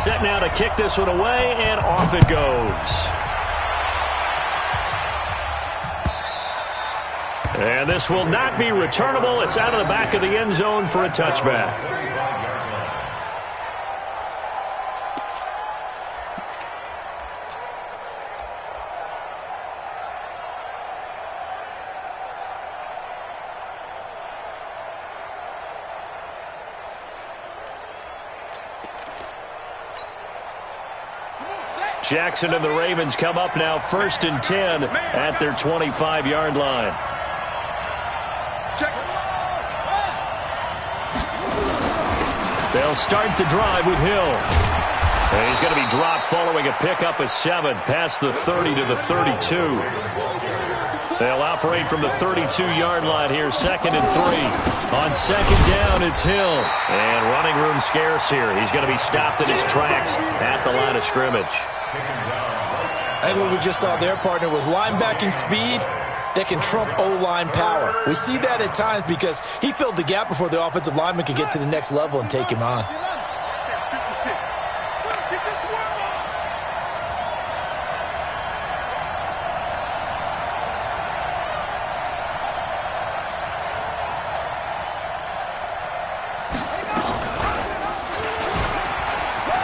Set now to kick this one away, and off it goes. And this will not be returnable. It's out of the back of the end zone for a touchback. Jackson and the Ravens come up now 1st and 10 at their 25-yard line. They'll start the drive with Hill. And he's going to be dropped following a pickup of 7 past the 30 to the 32. They'll operate from the 32-yard line here, 2nd and 3. On 2nd down, it's Hill. And running room scarce here. He's going to be stopped in his tracks at the line of scrimmage. I think what we just saw there, partner, was linebacking speed that can trump O-line power. We see that at times because he filled the gap before the offensive lineman could get to the next level and take him on.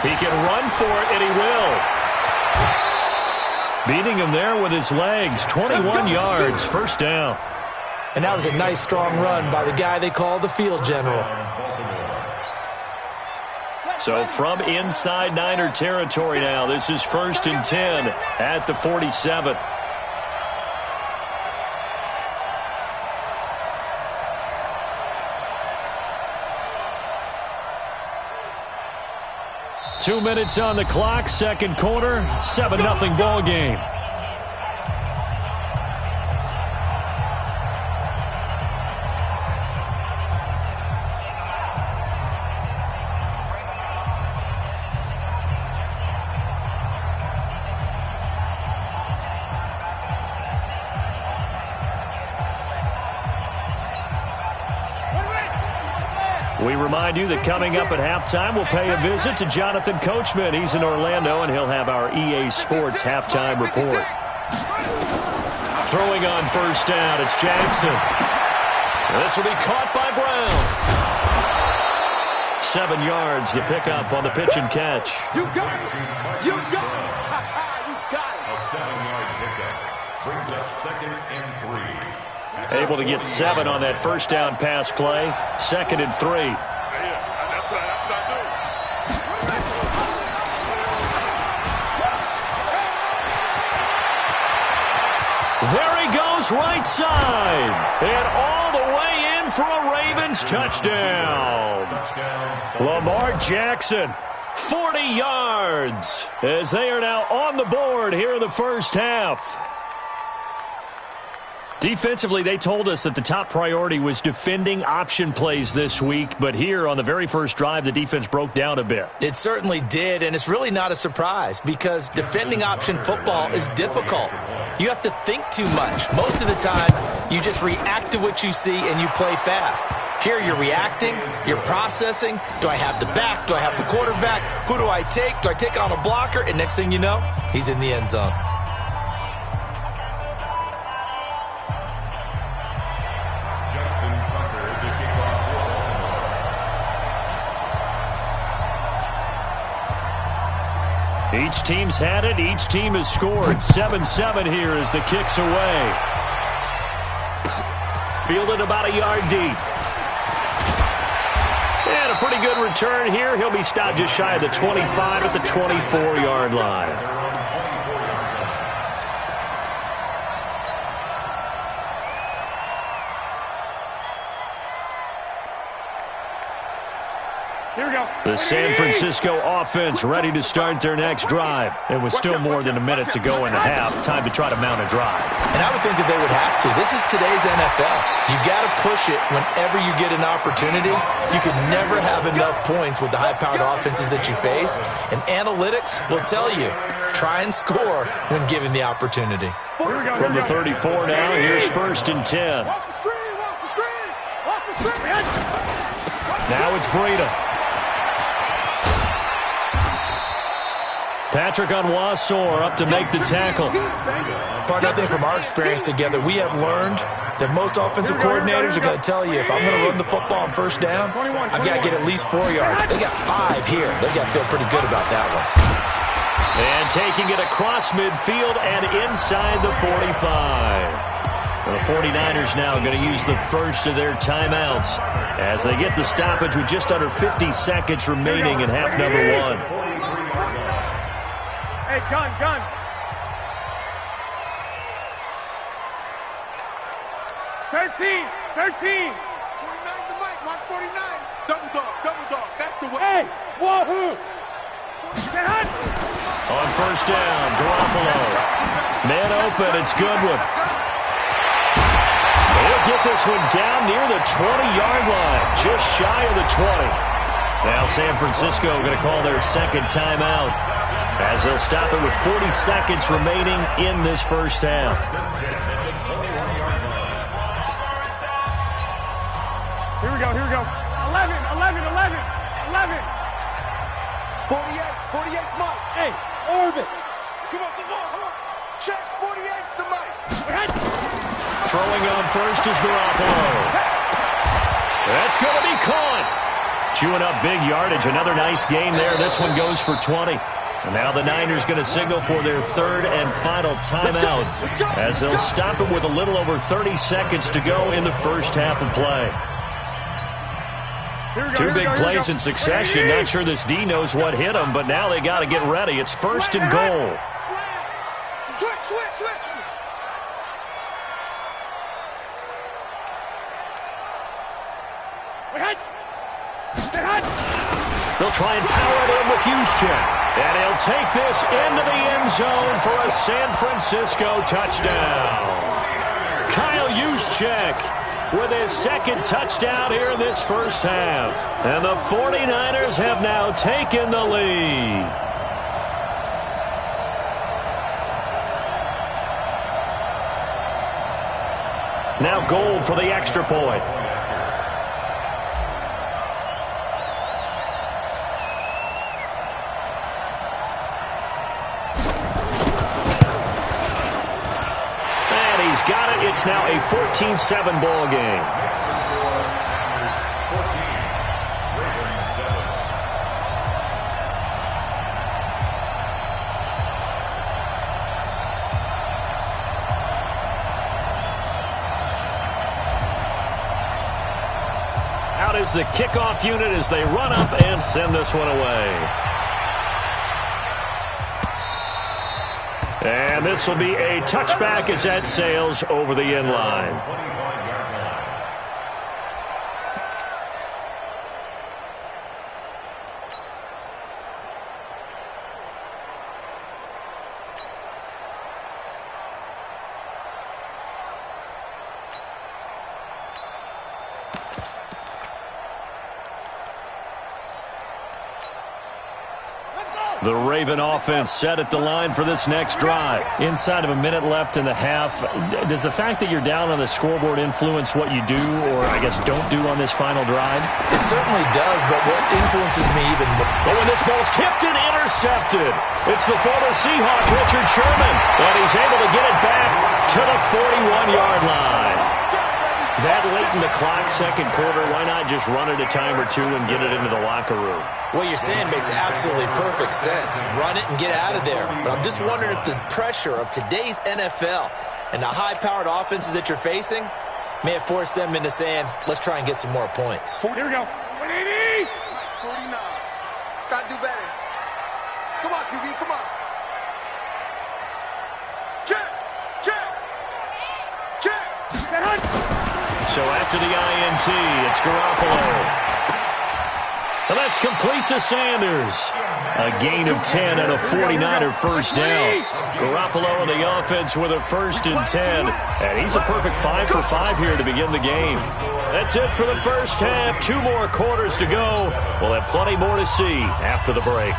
He can run for it, and he will. Beating him there with his legs, 21 yards, 1st down. And that was a nice, strong run by the guy they call the field general. So from inside Niner territory now, this is 1st and 10 at the 47. Two minutes on the clock, 2nd quarter, 7-0 ball game. We remind you that coming up at halftime, we'll pay a visit to Jonathan Coachman. He's in Orlando, and he'll have our EA Sports halftime report. Throwing on 1st down, it's Jackson. This will be caught by Brown. 7 yards, the pickup on the pitch and catch. You got it. You got it. You got it. A 7-yard pickup brings up 2nd and 3. Able to get 7 on that 1st down pass play. 2nd and 3. Yeah, that's what I do. There he goes, right side. And all the way in for a Ravens touchdown. Lamar Jackson, 40 yards, as they are now on the board here in the 1st half. Defensively, they told us that the top priority was defending option plays this week, but here on the very first drive, the defense broke down a bit. It certainly did, and it's really not a surprise because defending option football is difficult. You have to think too much. Most of the time, you just react to what you see and you play fast. Here you're reacting, you're processing. Do I have the back? Do I have the quarterback? Who do I take? Do I take on a blocker? And next thing you know, he's in the end zone. Each team's had it. Each team has scored. 7-7 here as the kick's away. Fielded about a yard deep. And a pretty good return here. He'll be stopped just shy of the 25 at the 24-yard line. The San Francisco offense ready to start their next drive. And with still more than a minute to go in the half, time to try to mount a drive. And I would think that they would have to. This is today's NFL. You got to push it whenever you get an opportunity. You can never have enough points with the high-powered offenses that you face. And analytics will tell you, try and score when given the opportunity. From the 34 now, here's 1st and 10. Now it's Breida. Patrick Onwuasor up to make the tackle. Partner, I think from our experience together, we have learned that most offensive coordinators are going to tell you, if I'm going to run the football on first down, I've got to get at least 4 yards. They got 5 here. They got to feel pretty good about that one. And taking it across midfield and inside the 45. So the 49ers now going to use the first of their timeouts as they get the stoppage with just under 50 seconds remaining in half number 1. Hey, gun. 13. 49 the mic, mark 49. Double dog. That's the way. Hey, wahoo. On first down, Garoppolo. Man open, it's Goodwin. They'll get this one down near the 20-yard line, just shy of the 20. Now San Francisco going to call their second timeout as they'll stop it with 40 seconds remaining in this first half. Here we go. 11. 48 Mike. Hey, orbit. Come on. Check, 48's the mic. Throwing on first is Garoppolo. That's going to be caught. Chewing up big yardage. Another nice gain there. This one goes for 20. And now the Niners going to signal for their third and final timeout as they'll stop it with a little over 30 seconds to go in the first half of play. Two big plays in succession. Not sure this D knows what hit him, but now they got to get ready. It's first and goal. Switch. They'll try and power it in with Juszczyk. And he'll take this into the end zone for a San Francisco touchdown. Kyle Juszczyk with his second touchdown here in this first half. And the 49ers have now taken the lead. Now Gold for the extra point. It's now a 14-7 ball game. Out is the kickoff unit as they run up and send this one away. And this will be a touchback as that sails over the end line. The Raven offense set at the line for this next drive. Inside of a minute left in the half, does the fact that you're down on the scoreboard influence what you do, or I guess don't do on this final drive? It certainly does, but what influences me even more... Oh, and this ball's tipped and intercepted. It's the former Seahawk, Richard Sherman, and he's able to get it back to the 41-yard line. That late in the clock, second quarter, why not just run it a time or two and get it into the locker room? What you're saying makes absolutely perfect sense. Run it and get out of there. But I'm just wondering if the pressure of today's NFL and the high-powered offenses that you're facing may have forced them into saying, let's try and get some more points. Here we go. 180. 49. Got to do better. Come on, QB, come on. Check. So after the INT, it's Garoppolo. And that's complete to Sanders. A gain of 10 and a 49er first down. Garoppolo in the offense with a 1st and 10. And he's a perfect 5 for 5 here to begin the game. That's it for the first half. 2 more quarters to go. We'll have plenty more to see after the break.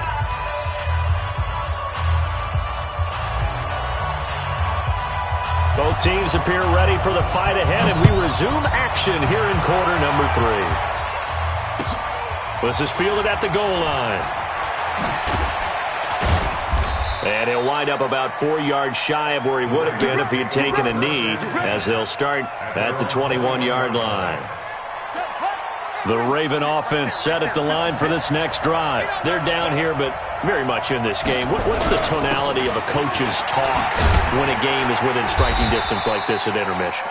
Both teams appear ready for the fight ahead, and we resume action here in quarter number 3. This is fielded at the goal line. And he'll wind up about 4 yards shy of where he would have been if he had taken a knee, as they'll start at the 21-yard line. The Raven offense set at the line for this next drive. They're down here, but very much in this game. What's the tonality of a coach's talk when a game is within striking distance like this at intermission?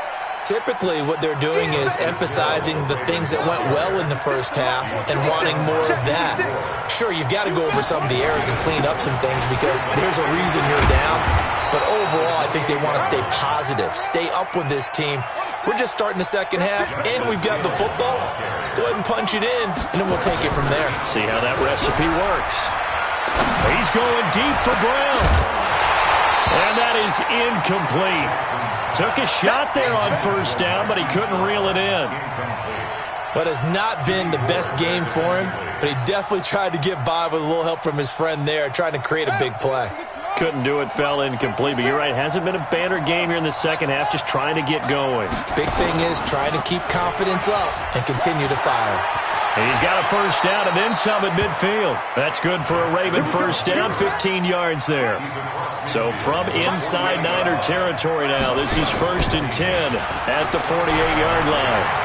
Typically, what they're doing is emphasizing the things that went well in the first half and wanting more of that. Sure, you've got to go over some of the errors and clean up some things because there's a reason you're down. But overall, I think they want to stay positive, stay up with this team. We're just starting the second half, and we've got the football. Let's go ahead and punch it in, and then we'll take it from there. See how that recipe works. He's going deep for Brown. And that is incomplete. Took a shot there on first down, but he couldn't reel it in. But has not been the best game for him, but he definitely tried to get by with a little help from his friend there, trying to create a big play. Couldn't do it, fell incomplete. But you're right, hasn't been a banner game here in the second half, just trying to get going. Big thing is trying to keep confidence up and continue to fire. He's got a first down and then some at midfield. That's good for a Raven first down, 15 yards there. So from inside Niner territory now, this is 1st and 10 at the 48-yard line.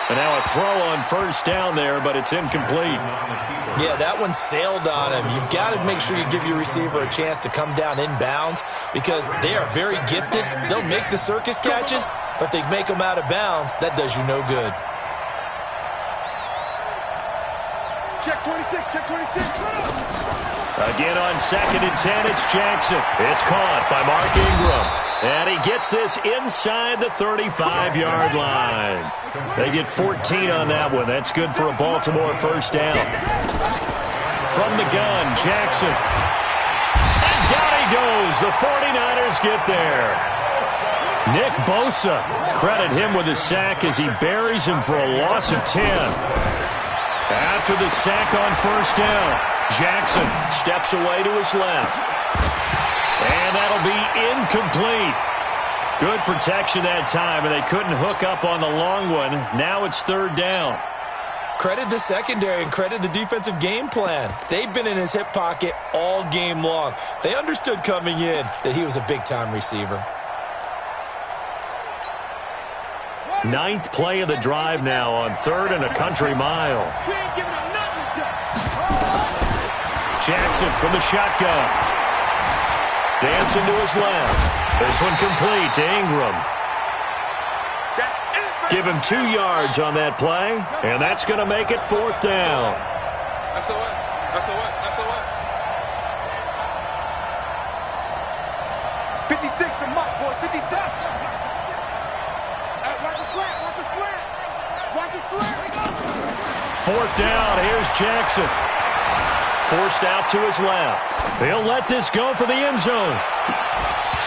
And now a throw on first down there, but it's incomplete. Yeah, that one sailed on him. You've got to make sure you give your receiver a chance to come down inbounds because they are very gifted. They'll make the circus catches, but they make them out of bounds. That does you no good. Check 26, check 26. Again on 2nd and 10, it's Jackson. It's caught by Mark Ingram. And he gets this inside the 35-yard line. They get 14 on that one. That's good for a Baltimore first down. From the gun, Jackson. And down he goes. The 49ers get there. Nick Bosa, credit him with a sack as he buries him for a loss of 10. After the sack on first down, Jackson steps away to his left. And that'll be incomplete. Good protection that time, and they couldn't hook up on the long one. Now it's 3rd down. Credit the secondary and credit the defensive game plan. They've been in his hip pocket all game long. They understood coming in that he was a big-time receiver. 9th play of the drive now on 3rd and a country mile. Jackson from the shotgun. Dancing to his left. This one complete to Ingram. Give him 2 yards on that play, and that's going to make it 4th down. SOS, SOS, SOS. 56, the muck, boys, 56. Watch the slant, watch the slant. Watch the slant. 4th down, here's Jackson. Forced out to his left. He'll let this go for the end zone.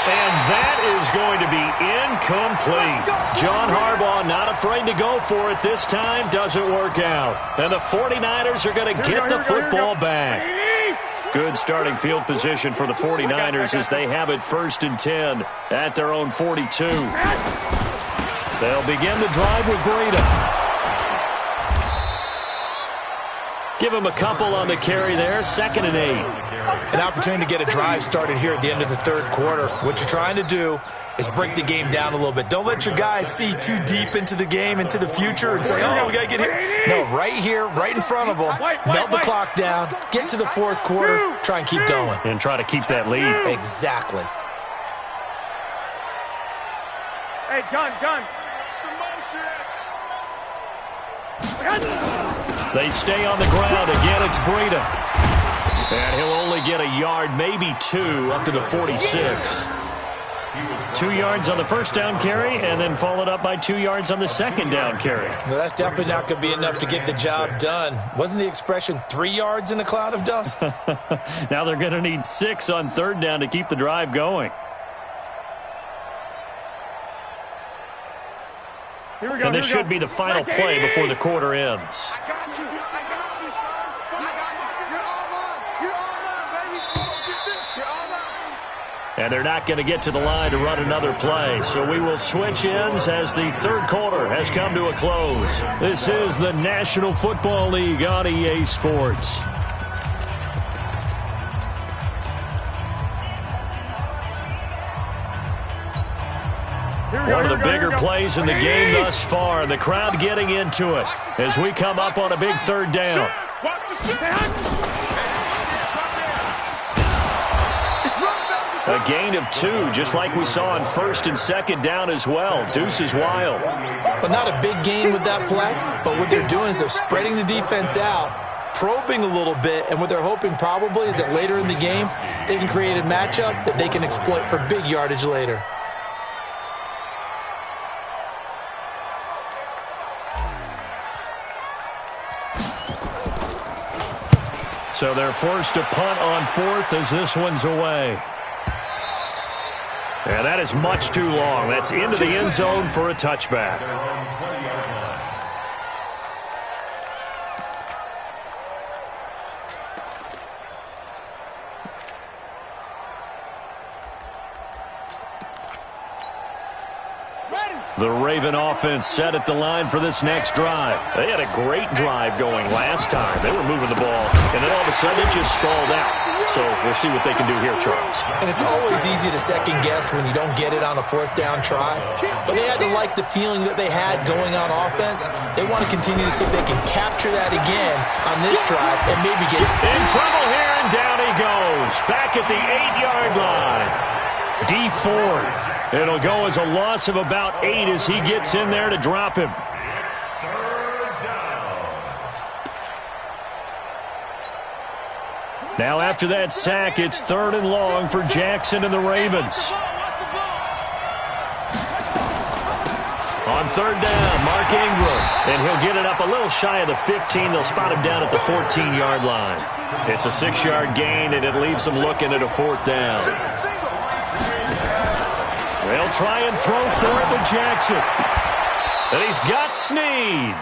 And that is going to be incomplete. John Harbaugh not afraid to go for it this time. Doesn't work out. And the 49ers are going to get the football back. Good starting field position for the 49ers as they have it 1st and 10 at their own 42. They'll begin the drive with Breida. Give him a couple on the carry there, 2nd and 8. An opportunity to get a drive started here at the end of the 3rd quarter. What you're trying to do is break the game down a little bit. Don't let your guys see too deep into the game, into the future, and say, oh, we got to get here. No, right here, right in front of them, melt the clock down, get to the 4th quarter, try and keep going. And try to keep that lead. Exactly. Hey, gun. They stay on the ground. Again, it's Breida. And he'll only get a yard, maybe 2, up to the 46. 2 yards on the first down carry, and then followed up by 2 yards on the second down carry. Well, that's definitely not going to be enough to get the job done. Wasn't the expression 3 yards in a cloud of dust? Now they're going to need 6 on third down to keep the drive going. Here we go. And this should be the final play before the quarter ends. I got you, son. I got you. You're all mine. You're all mine, baby. You're all mine. And they're not going to get to the line to run another play. So we will switch ends as the third quarter has come to a close. This is the National Football League on EA Sports. One of the bigger plays in the game thus far. The crowd getting into it as we come up on a big third down. A gain of 2, just like we saw on first and second down as well. Deuce is wild. But not a big gain with that play. But what they're doing is they're spreading the defense out, probing a little bit, and what they're hoping probably is that later in the game, they can create a matchup that they can exploit for big yardage later. So they're forced to punt on fourth as this one's away. Yeah, that is much too long. That's into the end zone for a touchback. The Raven offense set at the line for this next drive. They had a great drive going last time. They were moving the ball, and then all of a sudden it just stalled out. So we'll see what they can do here, Charles. And it's always easy to second guess when you don't get it on a fourth down try. But they had to like the feeling that they had going on offense. They want to continue to see if they can capture that again on this drive and maybe get in trouble here, and down he goes. Back at the 8-yard line. D Ford. It'll go as a loss of about 8 as he gets in there to drop him. Now after that sack, it's 3rd and long for Jackson and the Ravens. On 3rd down, Mark Ingram. And he'll get it up a little shy of the 15. They'll spot him down at the 14-yard line. It's a 6-yard gain, and it leaves them looking at a 4th down. They'll try and throw for it with Jackson. And he's got Snead.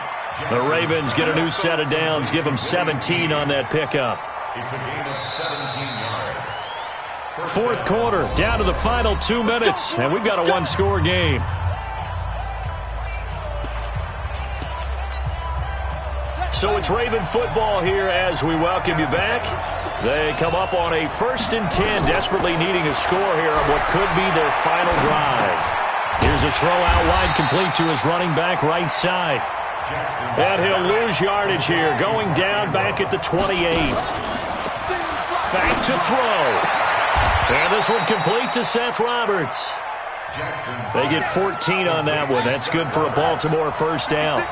The Ravens get a new set of downs, give them 17 on that pickup. It's a gain of 17 yards. 4th quarter, down to the final 2 minutes, and we've got a 1-score game. So it's Raven football here as we welcome you back. They come up on a 1st and 10, desperately needing a score here on what could be their final drive. Here's a throw out wide, complete to his running back right side. And he'll lose yardage here, going down back at the 28. Back to throw. And this one complete to Seth Roberts. They get 14 on that one. That's good for a Baltimore 1st down.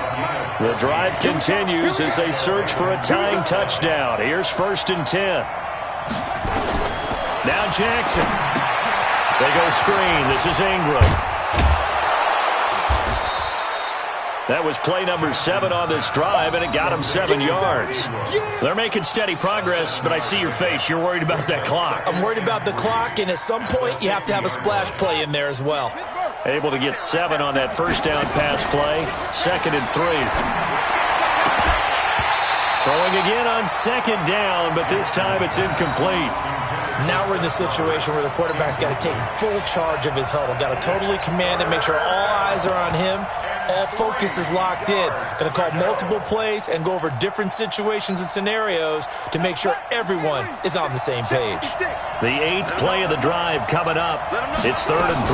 The drive continues as they search for a tying touchdown. Here's 1st and 10. Now Jackson. They go screen. This is Ingram. That was play number 7 on this drive, and it got him 7 yards. They're making steady progress, but I see your face. You're worried about that clock. I'm worried about the clock, and at some point, you have to have a splash play in there as well. Able to get 7 on that 1st down pass play. 2nd and 3. Throwing again on 2nd down, but this time it's incomplete. Now we're in the situation where the quarterback's got to take full charge of his huddle. Got to totally command it, make sure all eyes are on him. All focus is locked in. Going to call multiple plays and go over different situations and scenarios to make sure everyone is on the same page. The 8th play of the drive coming up. It's 3rd and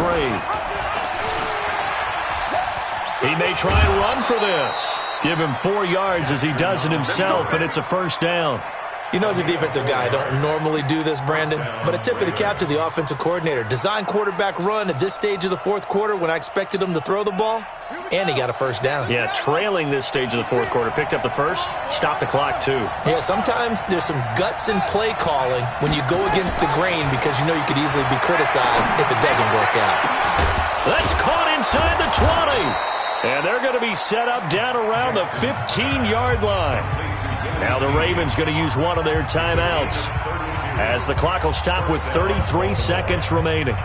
3. He may try and run for this. Give him 4 yards as he does it himself, and it's a 1st down. You know, as a defensive guy, I don't normally do this, Brandon, but a tip of the cap to the offensive coordinator. Design quarterback run at this stage of the 4th quarter when I expected him to throw the ball, and he got a 1st down. Yeah, trailing this stage of the 4th quarter. Picked up the 1st, stopped the clock, too. Yeah, sometimes there's some guts in play calling when you go against the grain because you know you could easily be criticized if it doesn't work out. That's caught inside the 20. And they're going to be set up down around the 15-yard line. Now the Ravens going to use one of their timeouts as the clock will stop with 33 seconds remaining.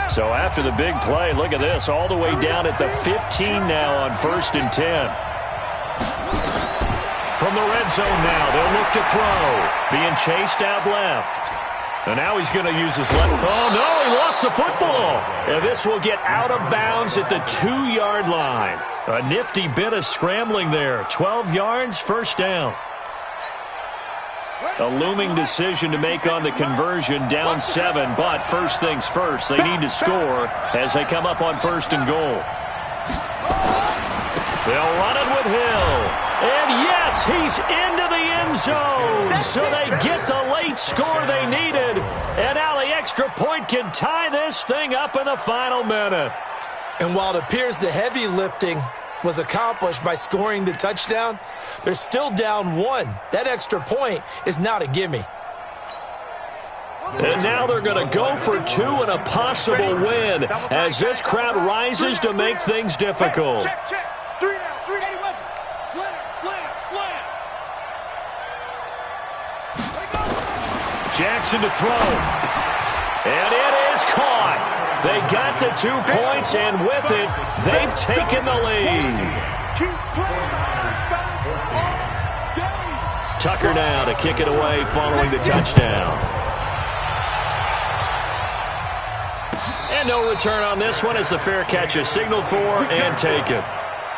So after the big play, look at this, all the way down at the 15 now on 1st and 10. From the red zone now, they'll look to throw. Being chased out left. And now he's going to use his left. Oh, no, he lost the football. And this will get out of bounds at the 2-yard line. A nifty bit of scrambling there. 12 yards, first down. A looming decision to make on the conversion, down 7. But first things first, they need to score as they come up on first and goal. They'll run it with Hill. And yes, he's into the end zone. So they get the late score they needed. And now the extra point can tie this thing up in the final minute. And while it appears the heavy lifting was accomplished by scoring the touchdown, they're still down 1. That extra point is not a gimme. And now they're going to go for 2 and a possible win as this crowd rises to make things difficult. Check. 3 down, 381. Slam. Jackson to throw. And it is caught. They got the 2 points, and with it, they've taken the lead. Keep playing. Tucker now to kick it away following the touchdown. And no return on this one as the fair catch is signaled for and taken.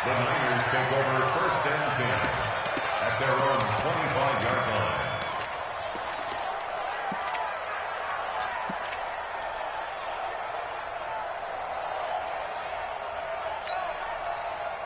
The Niners take over first and 10 at their own 25-yard line.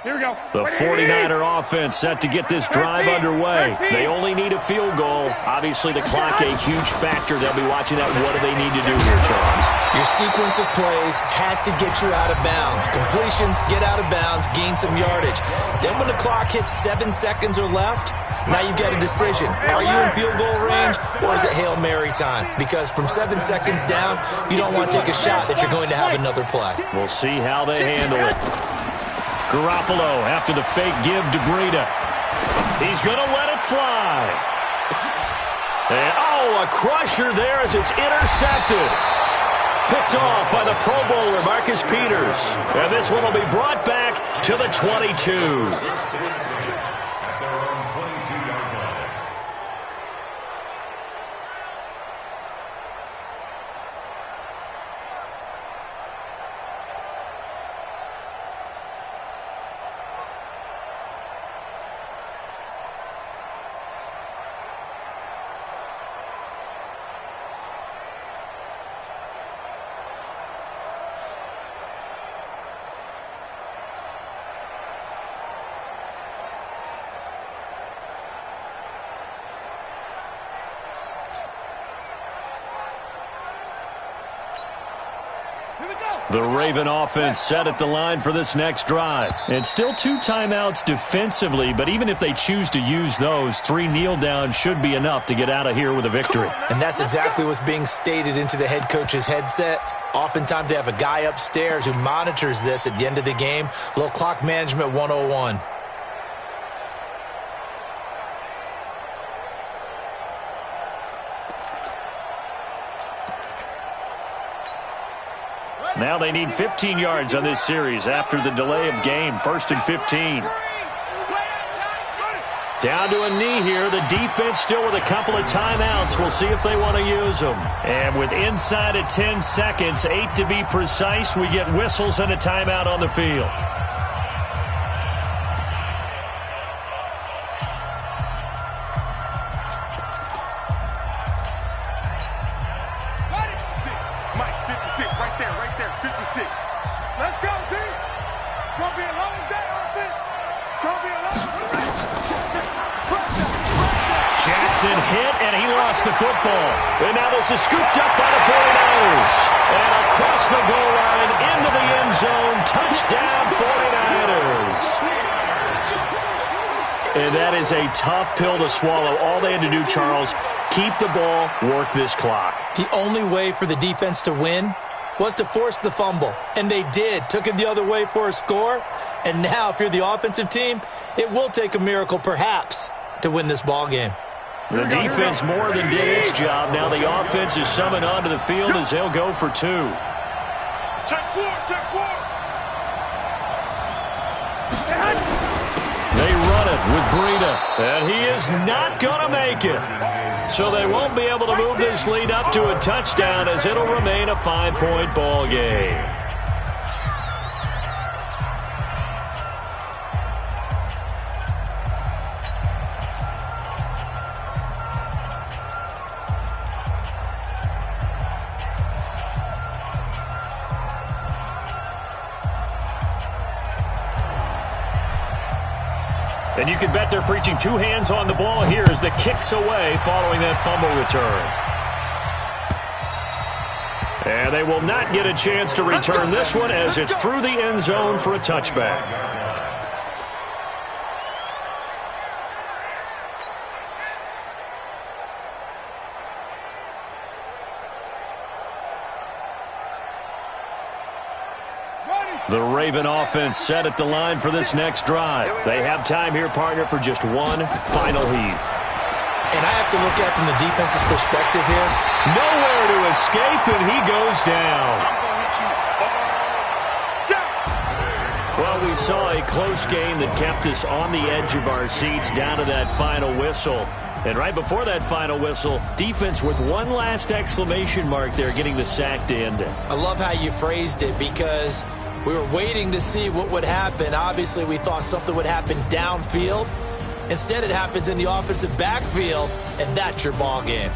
Here we go. The 49er offense set to get this drive underway. They only need a field goal. Obviously, the clock a huge factor. They'll be watching that. What do they need to do here, Charles? Your sequence of plays has to get you out of bounds. Completions, get out of bounds, gain some yardage. Then when the clock hits 7 seconds or left, now you get a decision. Are you in field goal range or is it Hail Mary time? Because from 7 seconds down, you don't want to take a shot that you're going to have another play. We'll see how they handle it. Garoppolo after the fake give to Breida. He's going to let it fly. And, a crusher there as it's intercepted. Picked off by the Pro Bowler, Marcus Peters. And this one will be brought back to the 22. The Raven offense set at the line for this next drive. And still 2 timeouts defensively, but even if they choose to use those, 3 kneel downs should be enough to get out of here with a victory. And that's exactly what's being stated into the head coach's headset. Oftentimes they have a guy upstairs who monitors this at the end of the game. Little clock management 101. Now they need 15 yards on this series after the delay of game. 1st and 15. Down to a knee here. The defense still with a couple of timeouts. We'll see if they want to use them. And with inside of 10 seconds, 8 to be precise, we get whistles and a timeout on the field. Let's go, D. It's going to be a long day, offense. It's going to be a long day. Jackson hit, and he lost the football. And now this is scooped up by the 49ers. And across the goal line, into the end zone. Touchdown, 49ers. And that is a tough pill to swallow. All they had to do, Charles, keep the ball, work this clock. The only way for the defense to win was to force the fumble. And they did. Took it the other way for a score. And now, if you're the offensive team, it will take a miracle, perhaps, to win this ball game. The defense more than did its job. Now the offense is summoned onto the field as they'll go for 2. Check 4, check 4. They run it with Breida, and he is not going to make it. So they won't be able to move this lead up to a touchdown as it'll remain a 5-point ball game. And you can bet they're preaching two hands on the ball here as the kick's away following that fumble return. And they will not get a chance to return this one as it's through the end zone for a touchback. The Raven offense set at the line for this next drive. They have time here, partner, for just one final heave. And I have to look at from the defense's perspective here. Nowhere to escape, and he goes down. Well, we saw a close game that kept us on the edge of our seats down to that final whistle. And right before that final whistle, defense with one last exclamation mark there, getting the sack to end it. I love how you phrased it because we were waiting to see what would happen. Obviously, we thought something would happen downfield. Instead, it happens in the offensive backfield, and that's your ball game.